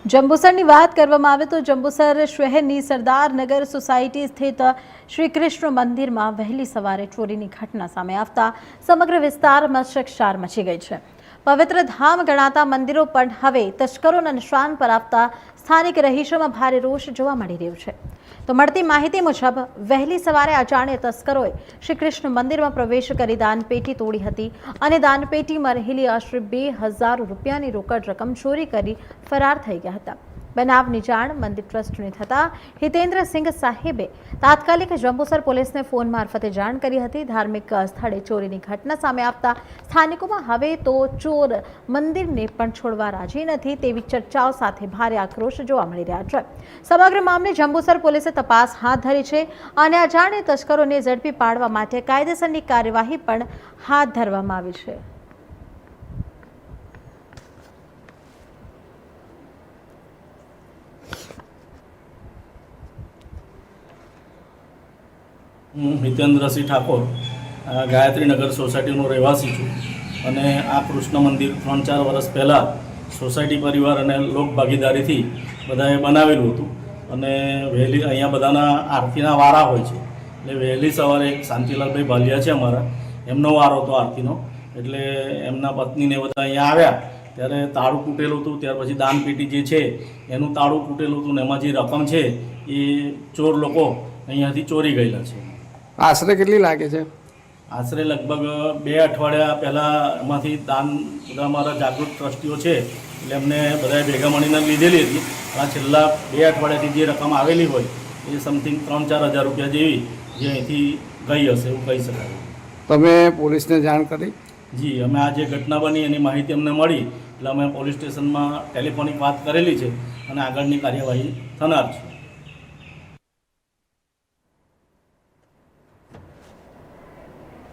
જંબુસરની વાત કરવામાં આવે તો જંબુસર શહેરની સરદારનગર સોસાયટી સ્થિત શ્રી કૃષ્ણ મંદિરમાં વહેલી સવારે ચોરીની ઘટના સામે આવતા સમગ્ર વિસ્તારમાં ચકચાર મચી ગઈ છે। પવિત્ર ધામ ગણાતા મંદિરો પણ હવે તસ્કરોના નિશાન પર આવતા સ્થાનિક રહીશોમાં ભારે રોષ જોવા મળી રહ્યો છે। તો મળતી માહિતી મુજબ વહેલી સવારે અજાણ્યા તસ્કરોએ શ્રી કૃષ્ણ મંદિરમાં પ્રવેશ કરી દાનપેટી તોડી હતી અને દાનપેટીમાં રહેલી આશરે 2000 રૂપિયાની રોકડ રકમ ચોરી કરી ફરાર થઈ ગયા હતા। બનાવની જાણ મંદિર ટ્રસ્ટને થતાં હિતેન્દ્રસિંહ સાહેબે તાત્કાલિક જંબુસર પોલીસને ફોન મારફતે જાણ કરી હતી। ધાર્મિક સ્થળે ચોરીની ઘટના સામે આવતા સ્થાનિકોમાં હવે તો ચોર મંદિરને પણ છોડવા રાજી નથી તેવી ચર્ચાઓ સાથે ભારે આક્રોશ જોવા મળી રહ્યા છે। સમગ્ર મામલે જંબુસર પોલીસે તપાસ હાથ ધરી છે અને અજાણ્યા તસ્કરોને ઝડપી પાડવા માટે કાયદેસરની કાર્યવાહી પણ હાથ ધરવામાં આવી છે। હું હિતેન્દ્રસિંહ ઠાકોર ગાયત્રીનગર સોસાયટીનો રહેવાસી છું અને આ કૃષ્ણ મંદિર 3-4 વર્ષ પહેલાં સોસાયટી પરિવાર અને લોક ભાગીદારીથી બધાએ બનાવેલું હતું અને વહેલી અહીંયા બધાના આરતીના વારા હોય છે એટલે વહેલી સવારે એક શાંતિલાલભાઈ ભાલિયા છે અમારા, એમનો વારો હતો આરતીનો, એટલે એમના પત્નીને બધા અહીંયા આવ્યા ત્યારે તાળું તૂટેલું હતું। ત્યાર પછી દાનપેટી જે છે એનું તાળું તૂટેલું હતું ને એમાં જે રકમ છે એ ચોર લોકો અહીંયાથી ચોરી ગયેલા છે। આશરે કેટલી લાગે છે? આશરે લગભગ 2 અઠવાડિયા પહેલાં એમાંથી દાન બધા અમારા જાગૃત ટ્રસ્ટીઓ છે એટલે એમને બધાએ ભેગા મળીને લીધેલી હતી। આ છેલ્લા 2 અઠવાડિયાથી જે રકમ આવેલી હોય એ સમથિંગ 3-4 હજાર રૂપિયા જેવી જે અહીંથી ગઈ હશે એવું કહી શકાય। તમે પોલીસને જાણ કરી? જી, અમે આ જે ઘટના બની એની માહિતી અમને મળી એટલે અમે પોલીસ સ્ટેશનમાં ટેલિફોનિક વાત કરેલી છે અને આગળની કાર્યવાહી થનાર છે।